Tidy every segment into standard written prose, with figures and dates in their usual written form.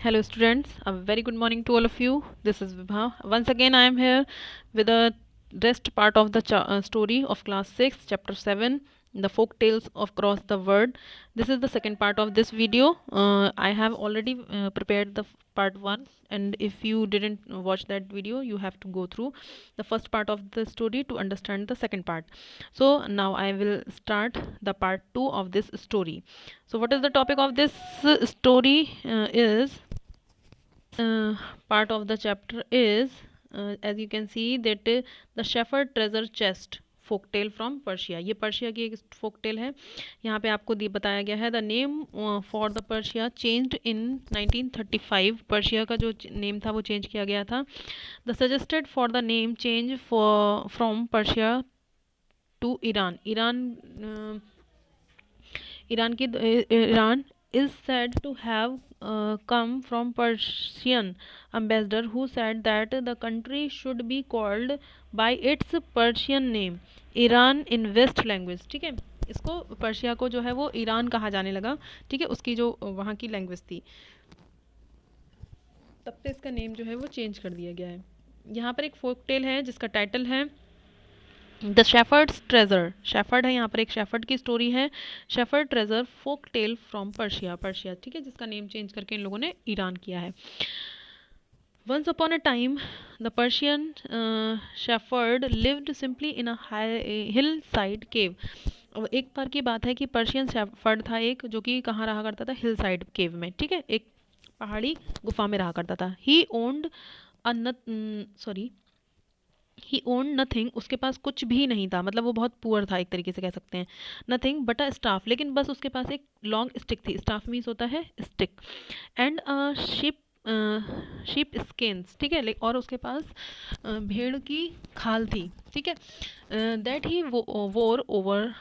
Hello, students. A very good morning to all of you. This is Vibha. Once again, I am here with the rest part of the story of class 6, chapter 7, the folk tales of across the world. This is the second part of this video. I have already prepared the part 1, and if you didn't watch that video, you have to go through the first part of the story to understand the second part. So now I will start the part 2 of this story. So what is the topic of this story is part of the chapter is as you can see that the shepherd treasure chest folk tale from Persia. ये Persia की एक folk tale है। यहाँ पे आपको बताया गया है the name for the Persia changed in 1935। Persia का जो नेम था वो चेंज किया गया था। The suggested for the name change for from Persia to Iran. Iran is said to have come from Persian ambassador who said that the country should be called by its Persian name Iran in west language। ठीक है, इसको Persia को जो है वो Iran कहा जाने लगा। ठीक है, उसकी जो वहाँ की लैंग्वेज थी, तब से इसका नेम जो है वो चेंज कर दिया गया है। यहाँ पर एक फोक टेल है जिसका टाइटल है द शेफर्ड्स ट्रेजर। शेफर्ड है, यहाँ पर एक शेफर्ड की स्टोरी है। Shepherd treasure folk tale from Persia. Persia, ठीक है, जिसका नेम चेंज करके इन लोगों ने ईरान किया है। Once upon a time the Persian shepherd lived simply in a hill side cave. एक बार की बात है कि पर्शियन शेफर्ड था एक, जो कि कहाँ रहा करता था, हिल साइड केव में। ठीक है, एक पहाड़ी गुफा में रहा करता था। ही ओन्ड ही ओन नथिंग। उसके पास कुछ भी नहीं था, मतलब वो बहुत पुअर था एक तरीके से कह सकते हैं। नथिंग बट अ स्टाफ, लेकिन बस उसके पास एक लॉन्ग स्टिक थी। स्टाफ मीन्स होता है स्टिक। एंड शिप स्किन्स, ठीक है, और उसके पास भेड़ की खाल थी। ठीक है, दैट ही वोर ओवर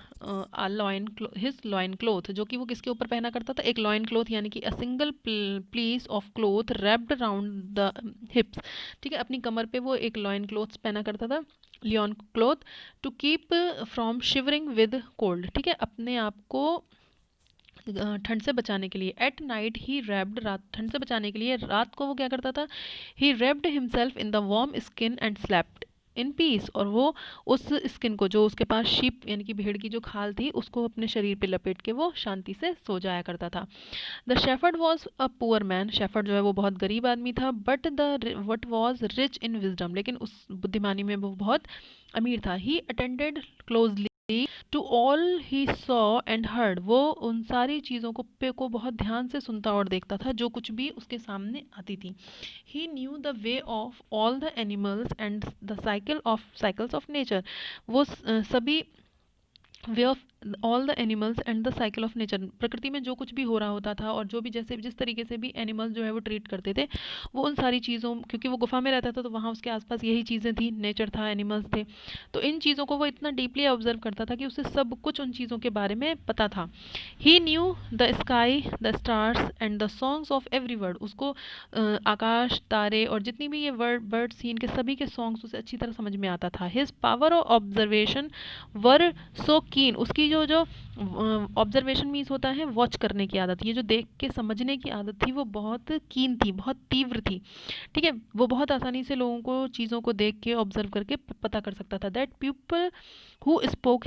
हिज लॉइन क्लोथ, जो कि वो किसके ऊपर पहना करता था, एक लॉइन क्लोथ, यानी कि a single piece of cloth wrapped around the hips. ठीक है, अपनी कमर पे वो एक लॉइन क्लोथ पहना करता था, loin cloth, to keep from shivering with cold. ठीक है, अपने आप को ठंड से बचाने के लिए। एट नाइट ही रैप्ड, रात ठंड से बचाने के लिए रात को वो क्या करता था, he wrapped himself in the warm skin and slept in peace. और वो उस स्किन को, जो उसके पास शीप यानी कि भेड़ की जो खाल थी, उसको अपने शरीर पे लपेट के वो शांति से सो जाया करता था। The shepherd was a poor man. Shepherd जो है वो बहुत गरीब आदमी था। But the what was rich in wisdom, लेकिन उस बुद्धिमानी में वो बहुत अमीर था। He attended closely to all he saw and heard. वो उन सारी चीज़ों को बहुत ध्यान से सुनता और देखता था जो कुछ भी उसके सामने आती थी। He knew the way of all the animals and the cycles of nature. वो सभी way of all the animals and the cycle of nature, प्रकृति में जो कुछ भी हो रहा होता था और जो भी जैसे जिस तरीके से भी एनिमल्स जो है वो ट्रीट करते थे, वो उन सारी चीज़ों, क्योंकि वो गुफा में रहता था तो वहाँ उसके आसपास यही चीज़ें थी, नेचर था, एनिमल्स थे, तो इन चीज़ों को वो इतना डीपली ऑब्जर्व करता था कि उसे सब कुछ उन चीज़ों के बारे में पता था। He knew the sky, the stars and the songs of every word. उसको आकाश, तारे और जितनी भी ये बर्ड सीन के सभी के सॉन्ग्स उसे अच्छी तरह समझ में आता था। हिज पावर ऑफ ऑब्जर्वेशन वर सो कीन। उसकी जो जो ऑब्जर्वेशन मीन्स होता है वॉच करने की आदत, ये जो देख के समझने की आदत थी वो बहुत कीन थी, बहुत तीव्र थी। ठीक है, वो बहुत आसानी से लोगों को, चीज़ों को देख के ऑब्जर्व करके पता कर सकता था। That people who spoke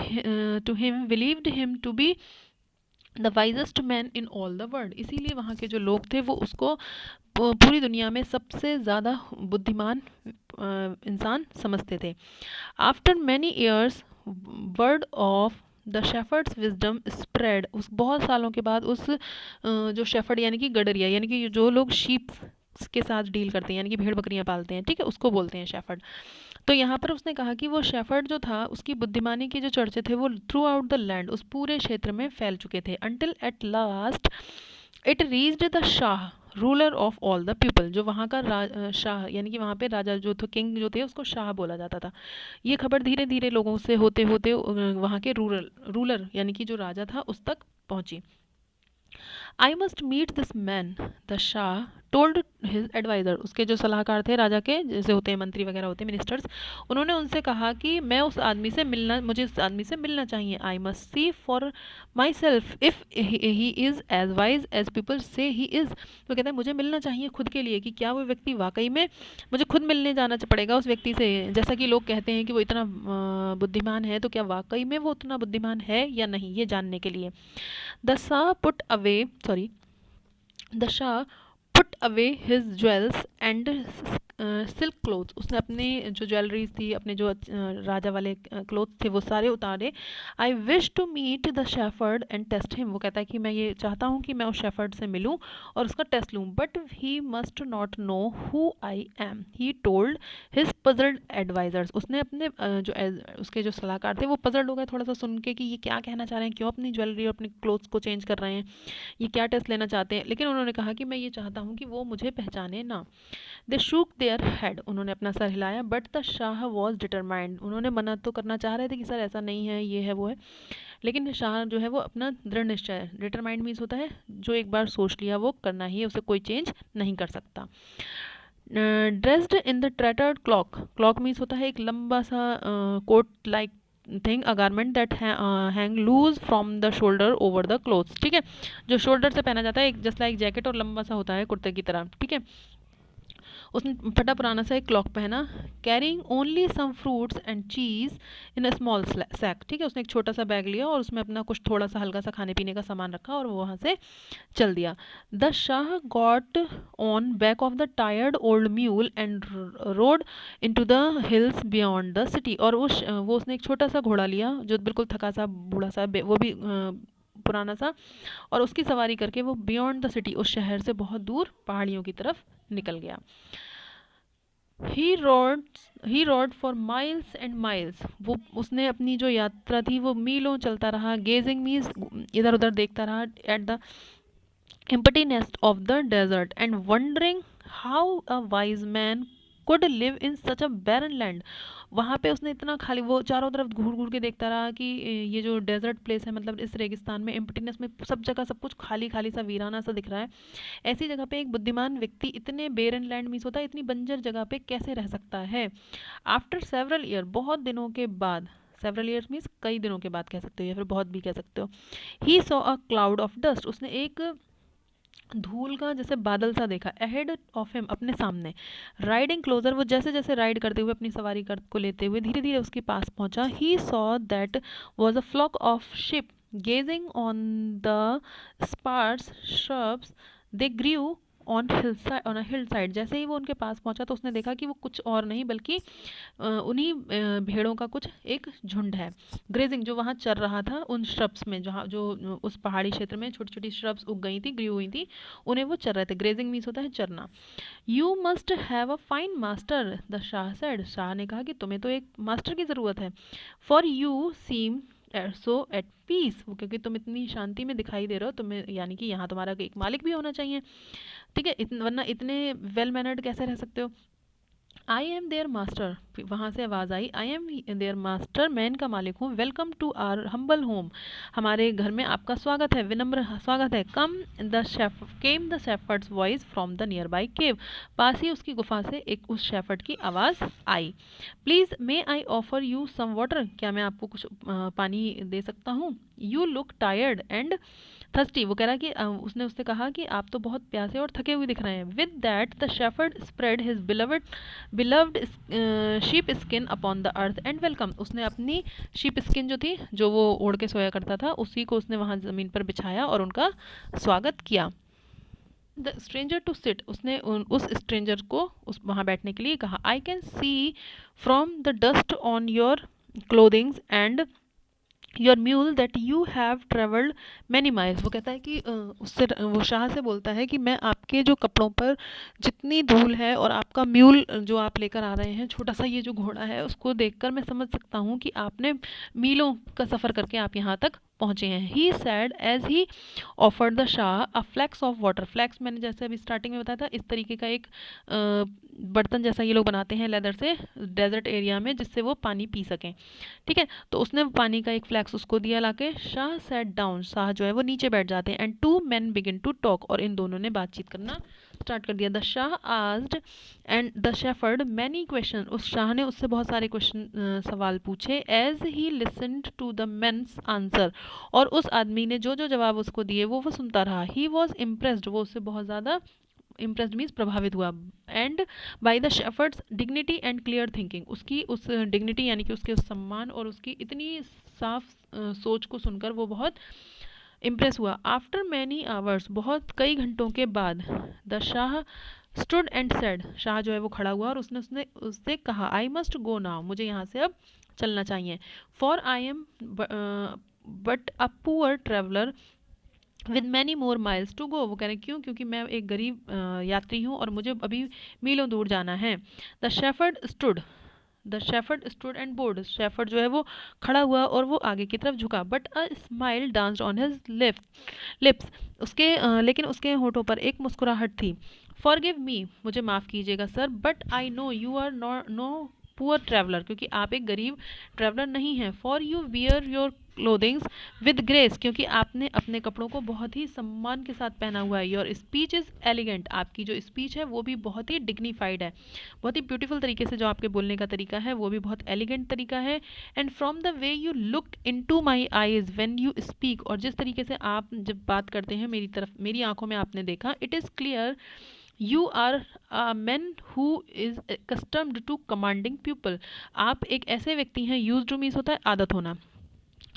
to him believed him to be the wisest man in all the world. इसीलिए वहाँ के जो लोग थे वो उसको पूरी दुनिया में सबसे ज़्यादा बुद्धिमान इंसान समझते थे। After many years word of the shepherd's wisdom spread. उस बहुत सालों के बाद उस जो शेफर्ड यानी कि गडरिया, यानी कि जो लोग शीप के साथ डील करते हैं, यानी कि भेड़ बकरियां पालते हैं, ठीक है, उसको बोलते हैं शेफर्ड। तो यहाँ पर उसने कहा कि वो शेफर्ड जो था उसकी बुद्धिमानी के जो चर्चे थे वो थ्रू आउट द लैंड, उस पूरे क्षेत्र में फैल चुके थे। Until at last it reached the Shah, ruler of all the people. जो वहाँ का शाह यानी कि वहाँ पे राजा जो थे, किंग जो थे, उसको शाह बोला जाता था। ये खबर धीरे धीरे लोगों से होते होते वहाँ के रूलर यानी कि जो राजा था उस तक पहुँची। I must meet this man the shah told his advisor, उसके जो सलाहकार थे राजा के, जैसे होते हैं मंत्री वगैरह होते हैं मिनिस्टर्स, उन्होंने उनसे कहा कि मैं उस आदमी से मिलना, मुझे इस आदमी से मिलना चाहिए। I must see for myself if he is as wise as people say he is. वो कहता है मुझे मिलना चाहिए खुद के लिए कि क्या वो व्यक्ति वाकई में, मुझे खुद मिलने जाना पड़ेगा उस व्यक्ति से, जैसा कि लोग कहते हैं कि वो इतना बुद्धिमान है, तो क्या वाकई में वो उतना बुद्धिमान है या नहीं, ये जानने के लिए। The Shah put away sorry the Shah put away his jewels and silk clothes, उसने अपने जो ज्वेलरीज थी, अपने जो राजा वाले क्लोथ थे, वो सारे उतारे। I wish to meet the shepherd and test him, वो कहता है कि मैं ये चाहता हूँ कि मैं उस शेफर्ड से मिलूँ और उसका टेस्ट लूँ, but he must not know who I am, he told his puzzled advisors, उसने अपने उसके जो सलाहकार थे वो पजल्ड हो गए थोड़ा सा सुन के कि ये क्या कहना चाह रहे हैं, क्यों अपनी ज्वेलरी और अपने क्लोथ्स को चेंज कर रहे हैं, ये क्या टेस्ट लेना चाहते हैं। लेकिन उन्होंने कहा कि मैं ये चाहता हूँ कि वो मुझे पहचाने ना। दे शूक देयर हेड, उन्होंने अपना सर हिलाया, but the shah was determined, उन्होंने मना तो करना चाह रहे थे कि सर ऐसा नहीं है, ये है वो है, लेकिन शाह जो है वो अपना दृढ़ निश्चय, डिटरमाइंड मीन्स होता है जो एक बार सोच लिया वो करना ही है, उसे कोई चेंज नहीं कर सकता। Dressed in the tattered cloak, cloak means होता है एक लंबा सा coat like thing, a garment that hang loose from the shoulder over the clothes, ठीक है, जो शोल्डर से पहना जाता है, एक जस्ट लाइक जैकेट और लंबा सा होता है कुर्ते की तरह, ठीक है। उसने फटा पुराना सा एक क्लॉक पहना। Carrying only some fruits and cheese in a small sack, ठीक है, उसने एक छोटा सा बैग लिया और उसमें अपना कुछ थोड़ा सा हल्का सा खाने पीने का सामान रखा और वो वहाँ से चल दिया। The Shah got on back of the tired old mule and road into the hills beyond the city, और वो उसने एक छोटा सा घोड़ा लिया जो बिल्कुल थका सा बूढ़ा सा, वो भी पुराना सा, और उसकी सवारी करके वो बियॉन्ड द सिटी, उस शहर से बहुत दूर पहाड़ियों की तरफ निकल गया। He rode for miles and miles, वो उसने अपनी जो यात्रा थी वो मीलों चलता रहा। गेजिंग मीन्स इधर उधर देखता रहा, at the emptiness of the desert and wondering how a wise man could live in such a barren land। वहाँ पे उसने इतना खाली, वो चारों तरफ घूर घूर के देखता रहा कि ये जो डेजर्ट प्लेस है, मतलब इस रेगिस्तान में, एम्प्टीनेस में, सब जगह सब कुछ खाली खाली सा वीराना सा दिख रहा है, ऐसी जगह पे एक बुद्धिमान व्यक्ति इतने बेरन लैंड मीन्स होता है इतनी बंजर जगह पे कैसे रह सकता है। आफ्टर सेवरल ईयर, बहुत दिनों के बाद, सेवरल ईयर्स मीन्स कई दिनों के बाद कह सकते हो या फिर बहुत भी कह सकते हो। ही saw a cloud of dust, उसने एक धूल का जैसे बादल सा देखा। अहेड ऑफ हिम, अपने सामने। राइडिंग क्लोजर, वो जैसे जैसे राइड करते हुए अपनी सवारी को लेते हुए धीरे धीरे उसके पास पहुंचा। He saw that was a flock of sheep grazing on the sparse shrubs they grew on a hill side. जैसे ही वो उनके पास पहुंचा तो उसने देखा कि वो कुछ और नहीं बल्कि उन्हीं भेड़ों का कुछ एक झुंड है। ग्रेजिंग, जो वहाँ चर रहा था उन श्रब्स में, जहाँ जो उस पहाड़ी क्षेत्र में छोटी छोटी श्रब्स उग गई थी, ग्रीव हुई थी, उन्हें वो चर रहे थे। ग्रेजिंग मीन्स होता है चरना। You must have a fine master, the Shah said, Shah ने कहा कि तुम्हें तो एक मास्टर की ज़रूरत है। For you seem so at peace, वो क्योंकि तुम इतनी शांति में दिखाई दे रहे हो, तुम्हें यानी कि यहाँ तुम्हारा एक मालिक भी होना चाहिए, ठीक है, वरना इतने वेल मैनर्ड कैसे रह सकते हो। आई एम देयर मास्टर, वहाँ से आवाज़ आई, आई एम देयर मास्टर, मैं इनका मालिक हूँ। Welcome to our humble home, हमारे घर में आपका स्वागत है, विनम्र स्वागत है। Came the shepherd's voice from the nearby cave, पास ही उसकी गुफा से एक उस शेफर्ड की आवाज़ आई। Please may I offer you some water, क्या मैं आपको कुछ पानी दे सकता हूँ। You look tired and thirsty, वो कह रहा है कि उसने उससे कहा कि आप तो बहुत प्यासे और थके हुए दिख रहे हैं। With that the shepherd spread his beloved sheep skin upon the earth and welcome, उसने अपनी शीप स्किन जो थी, जो वो ओढ़ के सोया करता था, उसी को उसने वहाँ ज़मीन पर बिछाया और उनका स्वागत किया। द स्ट्रेंजर टू सिट, उसने उस स्ट्रेंजर को उस वहाँ बैठने के लिए कहा। I can see from the dust on your clothings and your mule that you have travelled many miles, वो कहता है कि उससे वो शाह से बोलता है कि मैं आपके जो कपड़ों पर जितनी धूल है और आपका म्यूल जो आप लेकर आ रहे हैं, छोटा सा ये जो घोड़ा है, उसको देखकर मैं समझ सकता हूँ कि आपने मीलों का सफ़र करके आप यहाँ तक पहुँचे हैं। He said as he offered the shah a flask of water, flask मैंने जैसे अभी स्टार्टिंग में बताया था, इस तरीके का एक बर्तन जैसा ये लोग बनाते हैं लेदर से डेजर्ट एरिया में, जिससे वो पानी पी सकें, ठीक है। तो उसने पानी का एक फ्लैक्स उसको दिया लाके। शाह सेट डाउन, शाह जो है वो नीचे बैठ जाते हैं। And two men begin to talk, और इन दोनों ने बातचीत करना स्टार्ट कर दिया। The shah asked and the shepherd many question, उस शाह ने उससे बहुत सारे क्वेश्चन सवाल पूछे। As he listened to the man's answer, और उस आदमी ने जो जो जवाब उसको दिए वो सुनता रहा। ही वॉज इम्प्रेस्ड, वो उससे बहुत ज़्यादा इम्प्रेस्ड मीन्स प्रभावित हुआ। And by the shepherd's dignity and clear thinking, उसकी उस डिग्निटी यानी कि उसके उस सम्मान और उसकी इतनी साफ सोच को सुनकर वो बहुत इम्प्रेस हुआ। आफ्टर मैनी आवर्स, बहुत कई घंटों के बाद, the Shah stood and said, Shah जो है वो खड़ा हुआ और उसने उससे कहा, आई मस्ट गो नाउ, मुझे यहाँ से अब चलना चाहिए। For I am but a poor traveller with many more miles to go, वो कह रहे हैं क्यों, क्योंकि मैं एक गरीब यात्री हूँ और मुझे अभी मीलों दूर जाना है। The shepherd stood and board, shepherd जो है वो खड़ा हुआ और वो आगे की तरफ झुका। But a smile danced on his lips, उसके लेकिन उसके होठों पर एक मुस्कुराहट थी। फॉरगिव मी, मुझे माफ़ कीजिएगा sir, but I know you are no poor traveller, क्योंकि आप एक गरीब ट्रैवलर नहीं हैं। For you wear your clothings with grace, क्योंकि आपने अपने कपड़ों को बहुत ही सम्मान के साथ पहना हुआ है। योर स्पीच इज़ एलिगेंट, आपकी जो स्पीच है वो भी बहुत ही डिग्निफाइड है, बहुत ही ब्यूटीफुल तरीके से जो आपके बोलने का तरीका है वो भी बहुत एलिगेंट तरीका है। And from the way you look into my eyes when you speak, और जिस तरीके से आप जब बात करते हैं मेरी तरफ, मेरी आंखों में आपने देखा, it is clear you are a man who is accustomed to commanding people, आप एक ऐसे व्यक्ति हैं, यूज टू मीन्स होता है आदत होना,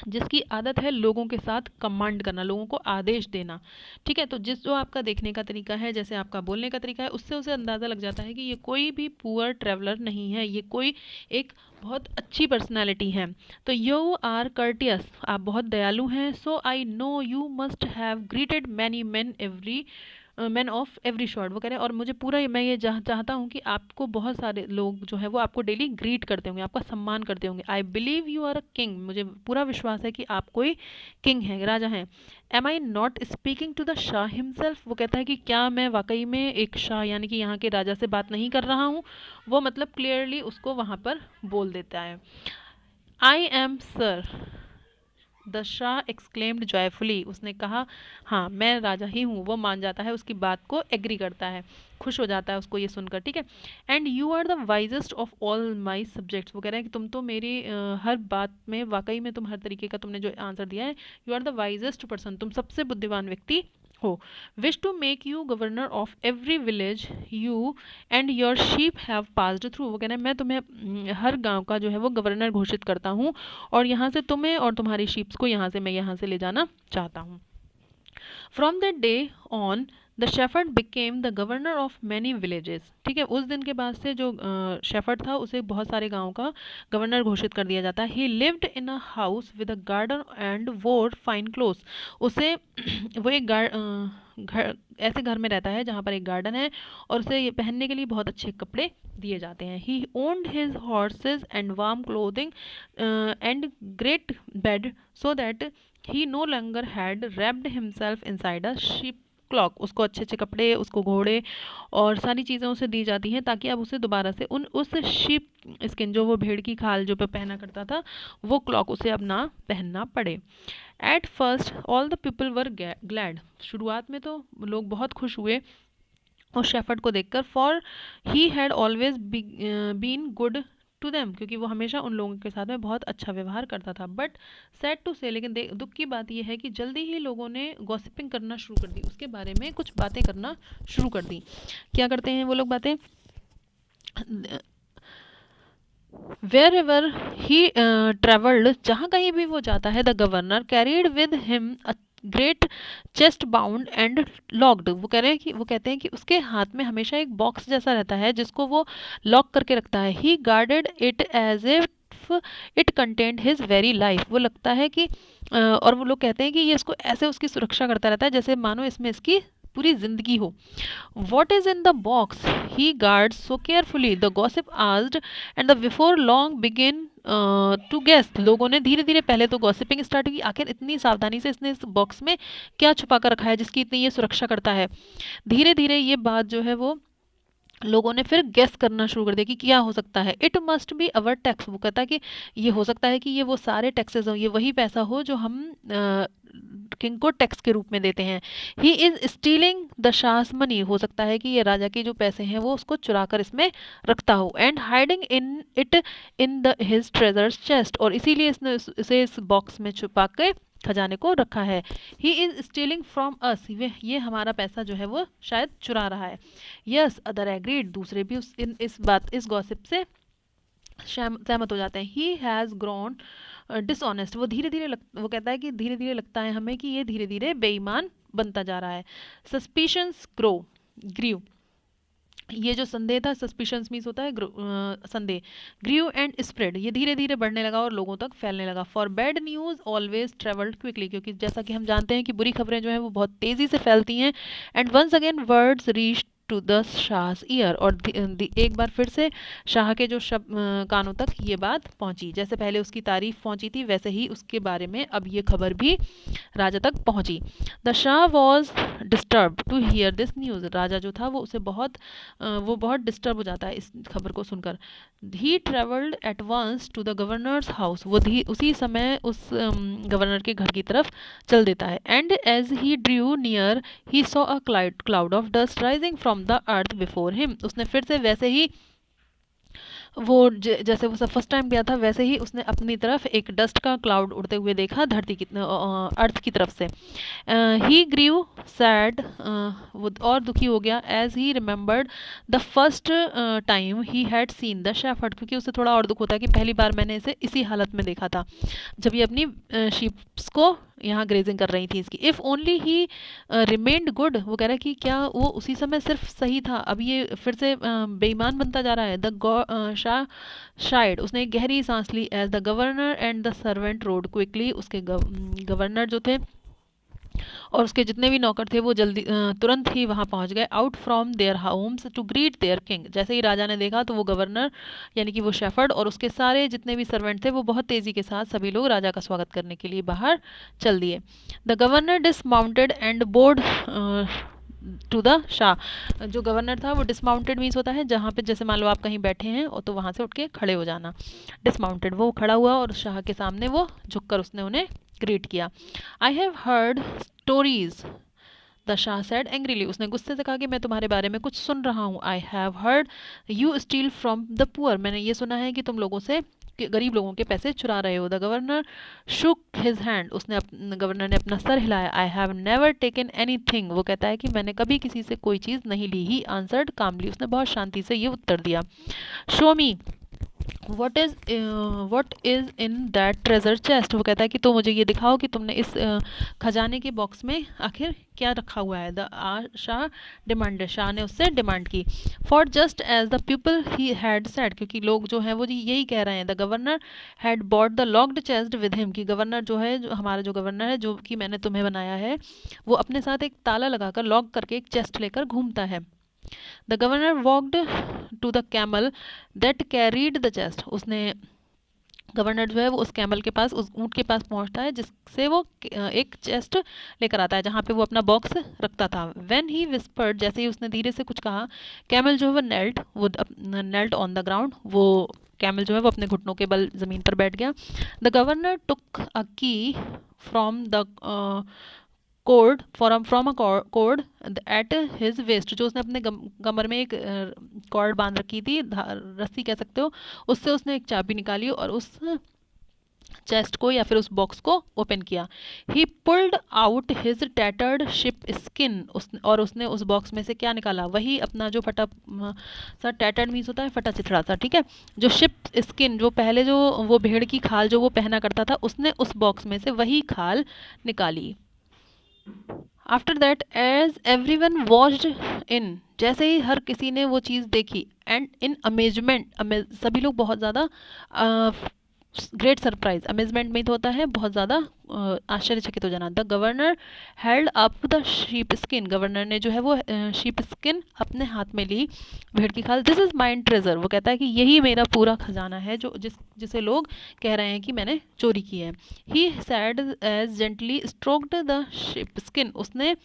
जिसकी आदत है लोगों के साथ कमांड करना, लोगों को आदेश देना। ठीक है, तो जिस जो आपका देखने का तरीका है, जैसे आपका बोलने का तरीका है, उससे उसे अंदाज़ा लग जाता है कि ये कोई भी पुअर ट्रैवलर नहीं है, ये कोई एक बहुत अच्छी पर्सनालिटी है। तो यू आर कर्टियस, आप बहुत दयालु हैं। So I know you must have greeted many man of every sort, वो कह रहे हैं और मुझे पूरा मैं ये चाहता हूँ कि आपको बहुत सारे लोग जो है वो आपको डेली ग्रीट करते होंगे, आपका सम्मान करते होंगे। I believe you are a king, मुझे पूरा विश्वास है कि आप कोई किंग हैं, राजा हैं। Am I not speaking to the shah himself, वो कहता है कि क्या मैं वाकई में एक शाह यानी कि यहाँ के राजा से बात नहीं कर रहा हूँ। वो मतलब क्लियरली उसको वहाँ पर बोल देता है। I am sir, the Shah exclaimed joyfully, उसने कहा हाँ मैं राजा ही हूँ। वो मान जाता है, उसकी बात को एग्री करता है, खुश हो जाता है उसको ये सुनकर। ठीक है, and you are the wisest of all my subjects, वो कह रहे हैं कि तुम तो मेरी हर बात में, वाकई में तुम हर तरीके का तुमने जो आंसर दिया है, you are the wisest person, तुम सबसे बुद्धिमान व्यक्ति हो। Wish to make you governor of every village you and your sheep have passed through, वो कहना है मैं तुम्हें हर गांव का जो है वो गवर्नर घोषित करता हूँ, और यहाँ से तुम्हें और तुम्हारी शीप्स को यहाँ से मैं यहाँ से ले जाना चाहता हूँ। From that day on the shepherd became the governor of many villages, ठीक है, उस दिन के बाद से जो शेफर्ड था उसे बहुत सारे गाँव का गवर्नर घोषित कर दिया जाता है। ही lived in a house with a garden and वोर फाइन क्लोथ्स, उसे वो एक घर, ऐसे घर में रहता है जहाँ पर एक गार्डन है और उसे ये पहनने के लिए बहुत अच्छे कपड़े दिए जाते हैं। He owned his horses and warm clothing and great bed so that he no longer had wrapped himself inside a sheep cloak, उसको अच्छे अच्छे कपड़े, उसको घोड़े और सारी चीज़ें उसे दी जाती हैं ताकि अब उसे दोबारा से उस शिप स्किन, जो वो भेड़ की खाल जो पे पहना करता था, वो क्लॉक उसे अब ना पहनना पड़े। At first all the people were glad, शुरुआत में तो लोग बहुत खुश हुए और शेफर्ड को देखकर, for he had always been good to them, क्योंकि वो हमेशा उन लोगों के साथ में बहुत अच्छा व्यवहार करता था। बट सैड टू से, लेकिन दुख की बात यह है कि जल्दी ही लोगों ने गॉसिपिंग करना शुरू कर दी, उसके बारे में कुछ बातें करना शुरू कर दी। क्या करते हैं वो लोग बातें? वेयर एवर ही ट्रेवल्ड, जहाँ कहीं भी वो जाता है, the governor carried with him a great chest bound and locked, वो कह रहे हैं कि वो कहते हैं कि उसके हाथ में हमेशा एक बॉक्स जैसा रहता है जिसको वो लॉक करके रखता है। He guarded it as if it contained his very life, वो लगता है कि और वो लोग कहते हैं कि ये इसको ऐसे उसकी सुरक्षा करता रहता है जैसे मानो इसमें इसकी पूरी जिंदगी हो। What is in the box? He guards so carefully. The gossip asked, and the before long begin to guess. लोगों ने धीरे धीरे पहले तो गॉसिपिंग स्टार्ट की, आखिर इतनी सावधानी से इसने इस बॉक्स में क्या छुपा कर रखा है जिसकी इतनी ये सुरक्षा करता है। धीरे धीरे ये बात जो है वो लोगों ने फिर गेस करना शुरू कर दिया कि क्या हो सकता है। It must be our tax, वो कहता है कि ये हो सकता है कि ये वो सारे टैक्सेस हो, ये वही पैसा हो जो हम किंग को टैक्स के रूप में देते हैं। He is stealing the shah's money, हो सकता है कि ये राजा के जो पैसे हैं वो उसको चुरा कर इसमें रखता हो। And hiding in it in the his treasures chest, और इसीलिए इसने इसे इस बॉक्स में छुपा के खजाने को रखा है। ही इज स्टीलिंग फ्रॉम अस, ये हमारा पैसा जो है वो शायद चुरा रहा है। यस अदर एग्रीड, दूसरे भी इस गॉसिप से सहमत हो जाते हैं। ही हैज़ ग्रोन डिसऑनेस्ट, वो कहता है कि धीरे धीरे लगता है हमें कि ये धीरे धीरे बेईमान बनता जा रहा है। सस्पिशंस ग्रीव, ये जो संदेह था, सस्पिशंस मीन्स होता है संदेह, ग्रीव एंड स्प्रेड, ये धीरे धीरे बढ़ने लगा और लोगों तक फैलने लगा। For bad news always travelled quickly, क्योंकि जैसा कि हम जानते हैं कि बुरी खबरें जो हैं वो बहुत तेज़ी से फैलती हैं। And once again words reach to the shah's ear, और एक बार फिर से शाह के जो कानों तक ये बात पहुंची। जैसे पहले उसकी तारीफ पहुंची थी वैसे ही उसके बारे में अब ये खबर भी राजा तक पहुंची। The shah was disturb to hear this news, राजा जो था वो बहुत डिस्टर्ब हो जाता है इस खबर को सुनकर। He travelled at once to the governor's house, वो उसी समय उस गवर्नर के घर की तरफ चल देता है। And as he drew near he saw a cloud of dust rising from the earth before him, उसने फिर से वैसे ही जैसे वो सब फर्स्ट टाइम गया था वैसे ही उसने अपनी तरफ एक डस्ट का क्लाउड उड़ते हुए देखा धरती की अर्थ की तरफ से। ही ग्रीव सैड, वो और दुखी हो गया। As he remembered the first time he had seen the shepherd, क्योंकि उसे थोड़ा और दुख होता है कि पहली बार मैंने इसे इसी हालत में देखा था जब ये अपनी शीप्स को यहाँ ग्रेजिंग कर रही थी इसकी। If only he remained good, वो कह रहा है कि क्या वो उसी समय सिर्फ सही था, अब ये फिर से बेईमान बनता जा रहा है। द शाह शायद, उसने एक गहरी सांस ली। As the governor and the servant rode quickly, उसके गवर्नर जो थे और उसके जितने भी नौकर थे वो तुरंत ही वहाँ पहुँच गए। Out from their homes to greet their king, जैसे ही राजा ने देखा तो वो गवर्नर यानी कि वो शेफर्ड और उसके सारे जितने भी सर्वेंट थे वो बहुत तेज़ी के साथ सभी लोग राजा का स्वागत करने के लिए बाहर चल दिए। The governor dismounted and bowed to the shah, जो गवर्नर था वो डिसमाउंटेड मीन्स होता है जहाँ पे जैसे मान लो आप कहीं बैठे हैं और तो वहाँ से उठ के खड़े हो जाना। डिसमाउंटेड, वो खड़ा हुआ और शाह के सामने वो झुककर उसने उन्हें ग्रीट किया। I have heard stories, the Shah said angrily, उसने गुस्से से कहा कि मैं तुम्हारे बारे में कुछ सुन रहा हूँ। I have heard you steel from the poor, मैंने ये सुना है कि तुम लोगों से गरीब लोगों के पैसे चुरा रहे हो। The governor shook his hand, governor ने अपना सर हिलाया। I have never taken any thing, वो कहता है कि मैंने कभी किसी से कोई चीज़ नहीं ली। ही आंसर्ड कामली, उसने बहुत शांति से ये उत्तर दिया। Show me what is in that treasure chest, वो कहता है कि तो मुझे ये दिखाओ कि तुमने इस खजाने के बॉक्स में आखिर क्या रखा हुआ है। द शाह डिमांडेड, शाह ने उससे डिमांड की। For just as the people he had said, क्योंकि लोग जो हैं वो यही कह रहे हैं। The governor had brought the locked chest with him, कि गवर्नर जो है, जो हमारा जो गवर्नर है जो कि मैंने तुम्हें बनाया है, वो अपने साथ एक ताला लगाकर लॉक करके एक चेस्ट लेकर घूमता है। The governor walked to the camel that carried the chest, उसने गवर्नर जो है वो उस कैमल के पास, उस ऊँट के पास पहुंचता है जिससे वो एक चेस्ट लेकर आता है जहाँ पे वो अपना बॉक्स रखता था। व्हेन ही विस्पर्ड, जैसे ही उसने धीरे से कुछ कहा, कैमल जो है वो नेल्ट ऑन द ग्राउंड, वो कैमल जो है वो अपने घुटनों के बल ज़मीन पर बैठ गया। The governor took a key from the cord from a cord at his waist, जो उसने अपने कमर में एक कॉर्ड बांध रखी थी, रस्सी कह सकते हो, उससे उसने एक चाबी निकाली और उस चेस्ट को या फिर उस बॉक्स को ओपन किया। ही pulled out his tattered ship skin, और उसने उस बॉक्स में से क्या निकाला, वही अपना जो फटा सा, टैटर्ड मीन्स होता है फटा चिथड़ा सा, ठीक है, जो शिप स्किन, जो पहले जो वो भेड़ की खाल जो वो पहना करता था, उसने उस बॉक्स में से वही खाल निकाली। After that as everyone watched in, जैसे ही हर किसी ने वो चीज़ देखी, एंड इन अमेजमेंट, सभी लोग बहुत ज़्यादा ग्रेट सरप्राइज, अमेजमेंट में होता है बहुत ज़्यादा आश्चर्यचकित हो जाना। The governor held up the sheep skin, governor ने जो है वो शीप स्किन अपने हाथ में ली, भेड़ की खाल। दिस इज़ माइन ट्रेजर, वो कहता है कि यही मेरा पूरा खजाना है जो जिसे लोग कह रहे हैं कि मैंने चोरी की है। He said as gently stroked the sheep skin, उसने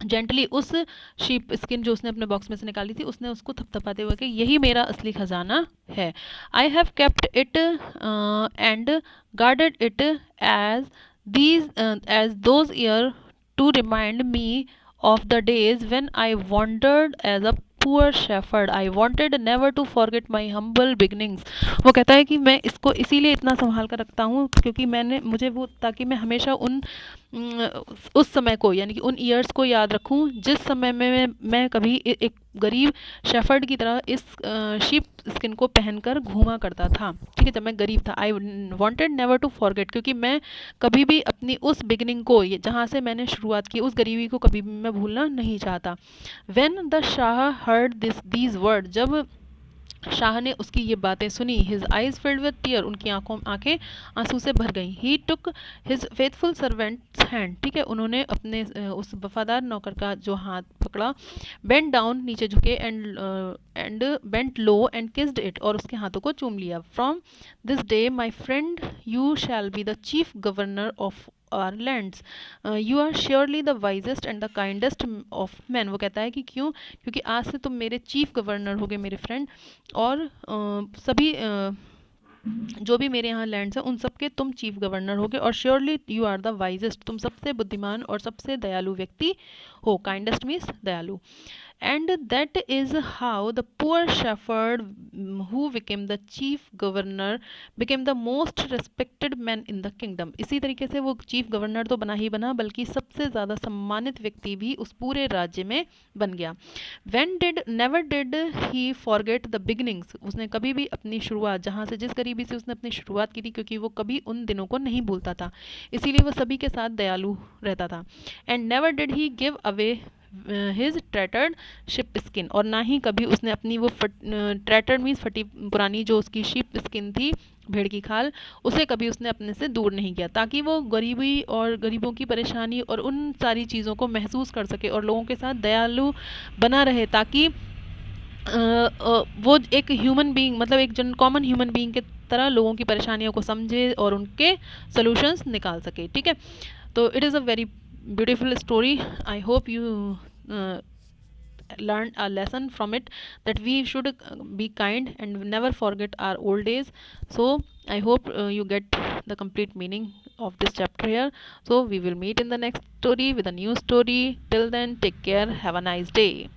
जेंटली उस शीप स्किन जो उसने अपने बॉक्स में से निकाली थी, उसने उसको थपथपाते हुए कि यही मेरा असली खजाना है। I have kept it and guarded it as these as those year to remind me of the days when I wandered as a poor shepherd. I wanted never to forget my humble beginnings. वो कहता है कि मैं इसको इसीलिए इतना संभाल कर रखता हूँ क्योंकि मैंने मुझे वो ताकि मैं हमेशा उन उस समय को यानी कि उन ईयर्स को याद रखूं जिस समय में मैं कभी एक गरीब शेफर्ड की तरह इस शीप स्किन को पहनकर घूमा करता था। ठीक है, जब मैं गरीब था। I wanted never to forget, क्योंकि मैं कभी भी अपनी उस बिगिनिंग को, ये जहाँ से मैंने शुरुआत की, उस गरीबी को कभी भी मैं भूलना नहीं चाहता। When the shah heard these word, जब शाह ने उसकी ये बातें सुनी, his eyes filled with tear, उनकी आंखें आंसू से भर गईं। He took his faithful servant's hand, ठीक है, उन्होंने अपने उस वफादार नौकर का जो हाथ पकड़ा, बेंट डाउन, नीचे झुके, and bent low and kissed it, और उसके हाथों को चूम लिया। From this day my friend you shall be the chief governor of our lands, you are surely the wisest and the kindest of man. वो कहता है कि क्यों, क्योंकि आज से तुम मेरे चीफ गवर्नर हो गए मेरे फ्रेंड, और सभी जो भी मेरे यहाँ लैंड्स हैं उन सब के तुम चीफ गवर्नर होगे, और surely you are the wisest, तुम सबसे बुद्धिमान और सबसे दयालु व्यक्ति हो। काइंडेस्ट मीन्स दयालु। And that is how the poor shepherd who became the chief governor became the most respected man in the kingdom. इसी तरीके से वो चीफ गवर्नर तो बना ही बना, बल्कि सबसे ज़्यादा सम्मानित व्यक्ति भी उस पूरे राज्य में बन गया। When did never did he forget the beginnings, उसने कभी भी अपनी शुरुआत, जहाँ से जिस गरीबी से उसने अपनी शुरुआत की थी, क्योंकि वो कभी उन दिनों को नहीं भूलता था, इसीलिए वो सभी के साथ दयालु रहता था। And never did he give away his tattered sheep skin, और ना ही कभी उसने अपनी वो ट्रैटर्ड मीन्स फटी पुरानी जो उसकी शिप स्किन थी, भेड़ की खाल, उसे कभी उसने अपने से दूर नहीं किया, ताकि वो गरीबी और गरीबों की परेशानी और उन सारी चीज़ों को महसूस कर सके और लोगों के साथ दयालु बना रहे, ताकि वो एक ह्यूमन बीइंग, मतलब एक जन कॉमन ह्यूमन बीइंग के तरह लोगों की परेशानियों को समझे और उनके सोल्यूशंस निकाल सके। ठीक है, तो it is a very beautiful story. I hope you learn a lesson from it, that we should be kind and never forget our old days. So I hope you get the complete meaning of this chapter here. So we will meet in the next story with a new story. Till then, take care, have a nice day.